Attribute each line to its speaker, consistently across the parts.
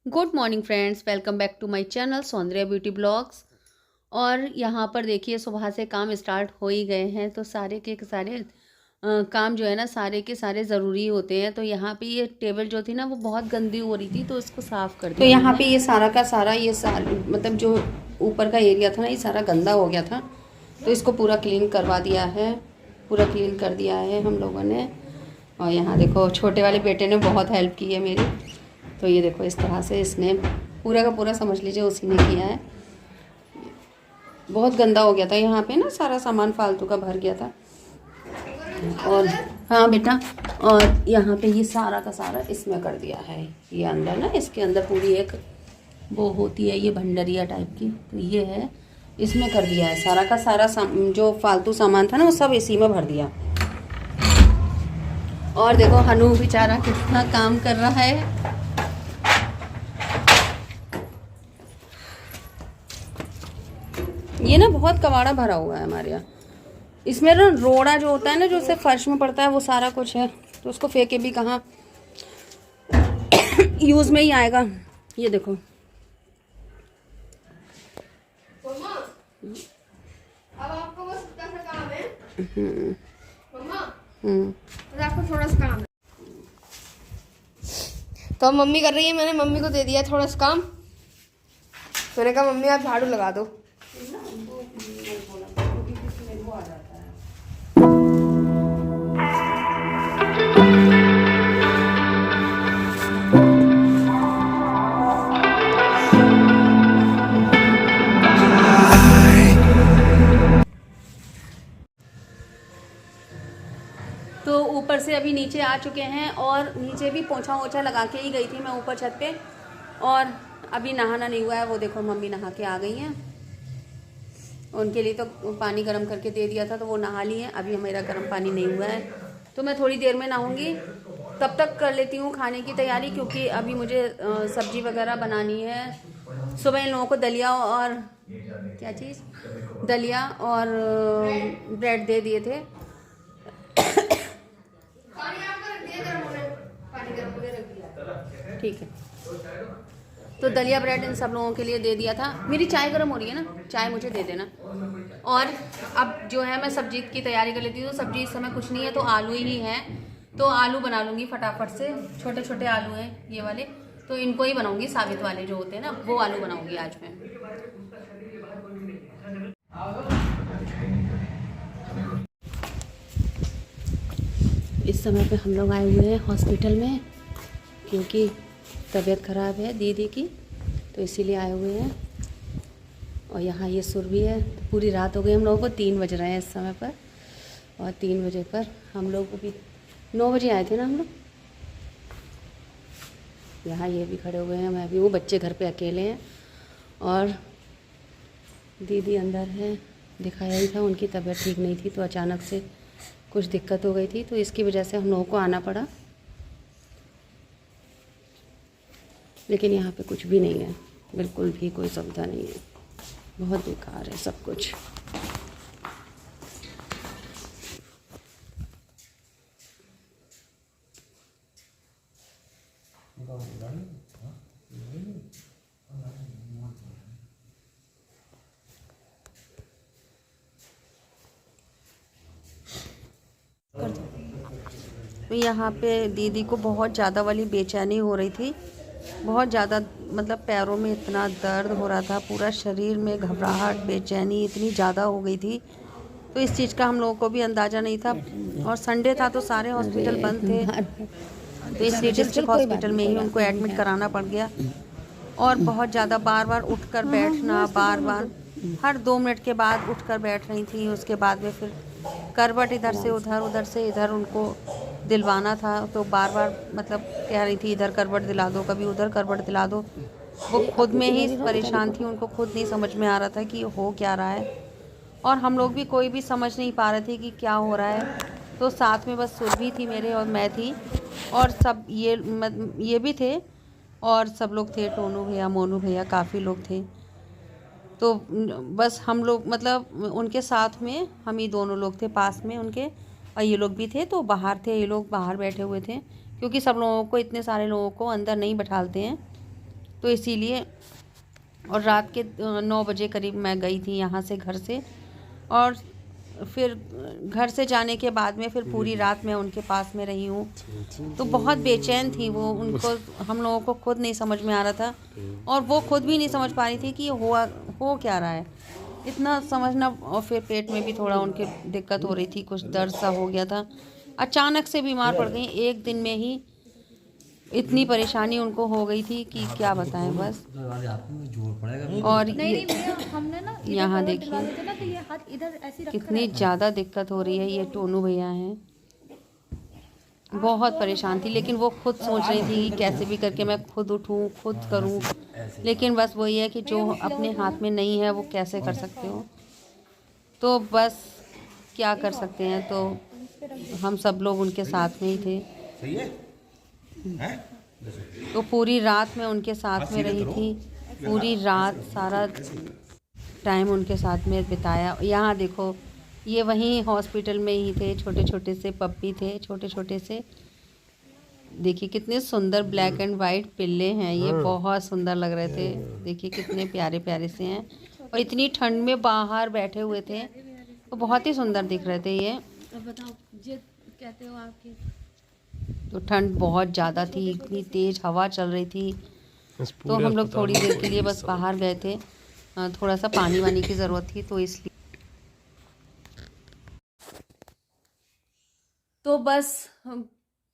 Speaker 1: Good morning friends, welcome back to my channel Saundarya beauty blogs. और यहाँ पर देखिए सुबह से काम स्टार्ट हो ही गए हैं, तो सारे के सारे काम जो है ना सारे के सारे ज़रूरी होते हैं। तो यहाँ पे ये टेबल जो थी ना वो बहुत गंदी हो रही थी, तो इसको साफ़ कर दिया। तो यहाँ पे ये सारा का सारा मतलब जो ऊपर का एरिया था ना ये सारा गंदा हो गया था, तो इसको पूरा क्लीन करवा दिया है, पूरा क्लीन कर दिया है हम लोगों ने। और यहाँ देखो छोटे वाले बेटे ने बहुत हेल्प की है मेरी। तो ये देखो इस तरह से इसने पूरा का पूरा समझ लीजिए उसी ने किया है। बहुत गंदा हो गया था यहाँ पे ना, सारा सामान फालतू का भर गया था। और हाँ बेटा, और यहाँ पे ये सारा का सारा इसमें कर दिया है। ये अंदर ना इसके अंदर पूरी एक वो होती है ये भंडरिया टाइप की, तो ये है इसमें कर दिया है सारा का सारा जो फालतू सामान था ना वो सब इसी में भर दिया। और देखो हनु बेचारा कितना काम कर रहा है। ये ना बहुत कबाड़ा भरा हुआ है हमारे यहाँ। इसमें ना रोड़ा जो होता है ना जो उससे फर्श में पड़ता है वो सारा कुछ है, तो उसको फेंके भी कहाँ, यूज़ में ही आएगा। ये देखो
Speaker 2: अब आपको बस इतना सा काम है मम्मा। आपको थोड़ा सा काम है तो मम्मी कर रही है, मैंने मम्मी को दे दिया थोड़ा सा काम। मैंने कहा मम्मी आप झाड़ू लगा दो।
Speaker 1: तो ऊपर से अभी नीचे आ चुके हैं, और नीचे भी पोछा वोछा लगा के ही गई थी मैं ऊपर छत पे। और अभी नहाना नहीं हुआ है, वो देखो मम्मी नहा के आ गई हैं। उनके लिए तो पानी गर्म करके दे दिया था तो वो नहा ली हैं। अभी मेरा गर्म पानी नहीं हुआ है, तो मैं थोड़ी देर में नहाऊंगी। तब तक कर लेती हूँ खाने की तैयारी, क्योंकि अभी मुझे सब्जी वगैरह बनानी है। सुबह इन लोगों को दलिया और क्या चीज़, दलिया और ब्रेड दे दिए थे। ठीक है, तो दलिया ब्रेड इन सब लोगों के लिए दे दिया था। मेरी चाय गर्म हो रही है ना, चाय मुझे दे देना। और अब जो है मैं सब्जी की तैयारी कर लेती हूँ। तो सब्जी इस समय कुछ नहीं है, तो आलू ही है, तो आलू बना लूँगी फटाफट से। छोटे छोटे आलू हैं ये वाले, तो इनको ही बनाऊँगी, साबित वाले जो होते हैं ना वो आलू बनाऊँगी आज मैं। इस समय पे हम लोग आए हुए हैं हॉस्पिटल में, क्योंकि तबीयत ख़राब है दीदी की, तो इसीलिए आए हुए हैं। और यहाँ ये सुर भी है। तो पूरी रात हो गई हम लोगों को, 3 बज रहे हैं इस समय पर। और 3 बजे पर हम लोग को भी 9 बजे आए थे ना हम लोग। यहाँ ये भी खड़े हुए हैं, मैं भी, वो बच्चे घर पे अकेले हैं और दीदी अंदर है। दिखाया ही था उनकी तबीयत ठीक नहीं थी, तो अचानक से कुछ दिक्कत हो गई थी, तो इसकी वजह से हम लोगों को आना पड़ा। लेकिन यहाँ पे कुछ भी नहीं है, बिल्कुल भी कोई सुविधा नहीं है, बहुत बेकार है सब कुछ। तो यहाँ पे दीदी को बहुत ज़्यादा वाली बेचैनी हो रही थी, बहुत ज़्यादा, मतलब पैरों में इतना दर्द हो रहा था, पूरा शरीर में घबराहट बेचैनी इतनी ज़्यादा हो गई थी। तो इस चीज़ का हम लोगों को भी अंदाज़ा नहीं था, और संडे था तो सारे हॉस्पिटल बंद थे, तो इसलिए डिस्ट्रिक्ट हॉस्पिटल में ही उनको एडमिट कराना पड़ गया। और बहुत ज़्यादा बार बार उठकर बैठना, बार बार हर 2 मिनट के बाद उठकर बैठ रही थी। उसके बाद में फिर करवट इधर से उधर, उधर से इधर उनको दिलवाना था, तो बार बार मतलब कह रही थी इधर करवट दिला दो, कभी उधर करवट दिला दो। वो खुद में ही परेशान थी, उनको खुद नहीं समझ में आ रहा था कि हो क्या रहा है, और हम लोग भी कोई भी समझ नहीं पा रहे थे कि क्या हो रहा है। तो साथ में बस सुरभि थी मेरे, और मैं थी, और सब ये भी थे, और सब लोग थे, टोनू भैया, मोनू भैया, काफ़ी लोग थे। तो बस हम लोग, मतलब उनके साथ में हम ही दोनों लोग थे पास में उनके, और ये लोग भी थे, तो बाहर थे, ये लोग बाहर बैठे हुए थे, क्योंकि सब लोगों को, इतने सारे लोगों को अंदर नहीं बैठालते हैं, तो इसीलिए। और रात के 9 बजे करीब मैं गई थी यहाँ से, घर से। और फिर घर से जाने के बाद में फिर पूरी रात मैं उनके पास में रही हूँ। तो बहुत बेचैन थी वो, उनको, हम लोगों को खुद नहीं समझ में आ रहा था और वो खुद भी नहीं समझ पा रही थी कि हो क्या रहा है, इतना समझना। और फिर पेट में भी थोड़ा उनके दिक्कत हो रही थी, कुछ दर्द सा हो गया था। अचानक से बीमार पड़ गई, एक दिन में ही इतनी परेशानी उनको हो गई थी कि क्या बताएं बस। और
Speaker 2: नहीं भैया, हमने ना
Speaker 1: यहाँ
Speaker 2: इधर
Speaker 1: देखिए
Speaker 2: दिलवा देते ना, तो ये हाथ इधर ऐसे ही रखा
Speaker 1: कितनी ज़्यादा दिक्कत हो रही है। ये टोनू भैया हैं, बहुत परेशान थी, लेकिन वो खुद सोच रही थी कि कैसे भी करके मैं खुद उठूं, खुद करूं। लेकिन बस वही है कि जो अपने हाथ में नहीं है वो कैसे कर सकते हो। तो बस क्या कर सकते हैं, तो हम सब लोग उनके साथ में ही थे।
Speaker 3: सही है?
Speaker 1: तो पूरी रात मैं उनके साथ में रही थी, पूरी रात सारा टाइम उनके साथ में बिताया। यहाँ देखो, ये वहीं हॉस्पिटल में ही थे, छोटे छोटे से पप्पी थे, छोटे छोटे से। देखिए कितने सुंदर ब्लैक एंड वाइट पिल्ले हैं, ये बहुत सुंदर लग रहे थे। देखिए कितने प्यारे प्यारे से हैं, और इतनी ठंड में बाहर बैठे हुए थे, तो बहुत ही सुंदर दिख रहे थे ये।
Speaker 2: बताओ ये कहते हो आपकी।
Speaker 1: तो ठंड बहुत ज़्यादा थी, इतनी तेज़ हवा चल रही थी। तो हम लोग थोड़ी देर के लिए बस बाहर गए थे, थोड़ा सा पानी वानी की ज़रूरत थी, तो इसलिए। तो बस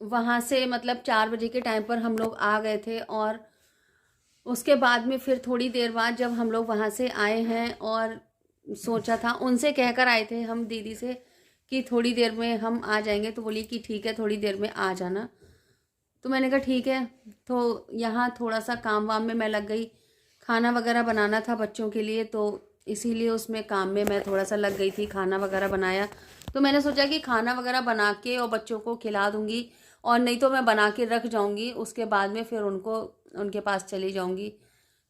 Speaker 1: वहाँ से मतलब 4 बजे के टाइम पर हम लोग आ गए थे। और उसके बाद में फिर थोड़ी देर बाद जब हम लोग वहाँ से आए हैं, और सोचा था, उनसे कहकर आए थे हम दीदी से कि थोड़ी देर में हम आ जाएंगे, तो बोली कि ठीक है थोड़ी देर में आ जाना। तो मैंने कहा ठीक है। तो यहाँ थोड़ा सा काम वाम में मैं लग गई, खाना वगैरह बनाना था बच्चों के लिए, तो इसीलिए उसमें काम में मैं थोड़ा सा लग गई थी। खाना वगैरह बनाया, तो मैंने सोचा कि खाना वगैरह बना के और बच्चों को खिला दूँगी, और नहीं तो मैं बना के रख जाऊँगी, उसके बाद में फिर उनको उनके पास चली जाऊँगी।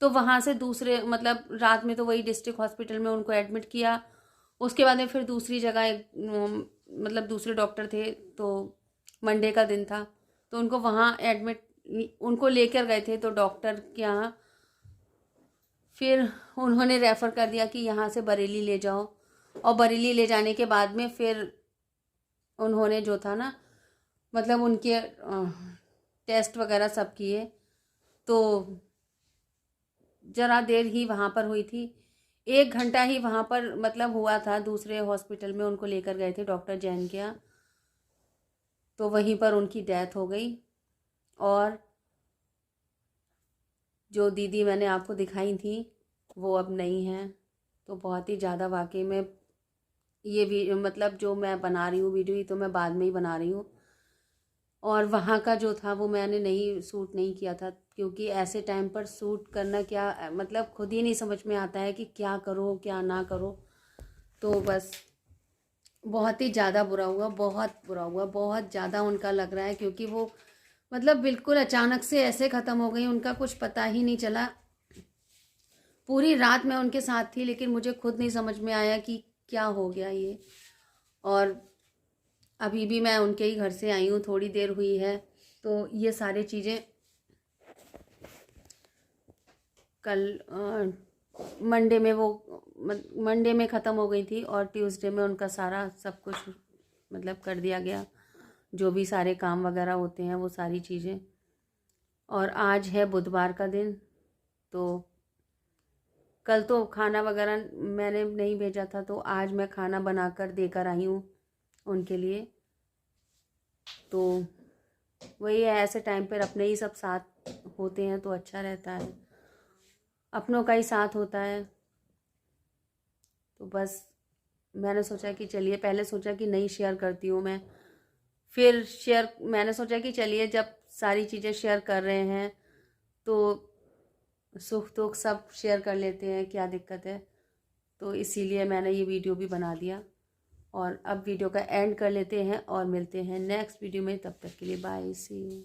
Speaker 1: तो वहाँ से दूसरे मतलब रात में तो वही डिस्ट्रिक्ट हॉस्पिटल में उनको एडमिट किया। उसके बाद में फिर दूसरी जगह मतलब दूसरे डॉक्टर थे, तो मंडे का दिन था, तो उनको वहाँ एडमिट, उनको लेकर गए थे तो डॉक्टर के यहाँ। फिर उन्होंने रेफ़र कर दिया कि यहाँ से बरेली ले जाओ, और बरेली ले जाने के बाद में फिर उन्होंने जो था ना, मतलब उनके टेस्ट वगैरह सब किए। तो ज़रा देर ही वहाँ पर हुई थी, 1 घंटा ही वहाँ पर मतलब हुआ था। दूसरे हॉस्पिटल में उनको लेकर गए थे डॉक्टर जैन के यहाँ, तो वहीं पर उनकी डेथ हो गई। और जो दीदी मैंने आपको दिखाई थी वो अब नहीं है। तो बहुत ही ज़्यादा वाकई में ये भी मतलब जो मैं बना रही हूँ वीडियो, तो मैं बाद में ही बना रही हूँ। और वहाँ का जो था वो मैंने नहीं शूट नहीं किया था, क्योंकि ऐसे टाइम पर शूट करना क्या मतलब खुद ही नहीं समझ में आता है कि क्या करो क्या ना करो। तो बस बहुत ही ज़्यादा बुरा हुआ, बहुत बुरा हुआ, बहुत ज़्यादा उनका लग रहा है, क्योंकि वो मतलब बिल्कुल अचानक से ऐसे ख़त्म हो गई, उनका कुछ पता ही नहीं चला। पूरी रात मैं उनके साथ थी, लेकिन मुझे खुद नहीं समझ में आया कि क्या हो गया ये। और अभी भी मैं उनके ही घर से आई हूँ, थोड़ी देर हुई है। तो ये सारी चीज़ें कल मंडे में मंडे में ख़त्म हो गई थी, और ट्यूसडे में उनका सारा सब कुछ मतलब कर दिया गया, जो भी सारे काम वगैरह होते हैं वो सारी चीज़ें। और आज है बुधवार का दिन, तो कल तो खाना वगैरह मैंने नहीं भेजा था, तो आज मैं खाना बनाकर देकर आई हूँ उनके लिए। तो वही है, ऐसे टाइम पर अपने ही सब साथ होते हैं तो अच्छा रहता है, अपनों का ही साथ होता है। तो बस मैंने सोचा कि चलिए, पहले सोचा कि नहीं शेयर करती हूँ मैं, फिर मैंने सोचा कि चलिए जब सारी चीज़ें शेयर कर रहे हैं तो सुख दुख सब शेयर कर लेते हैं, क्या दिक्कत है। तो इसीलिए मैंने ये वीडियो भी बना दिया। और अब वीडियो का एंड कर लेते हैं और मिलते हैं नेक्स्ट वीडियो में। तब तक के लिए बाय, सी यू।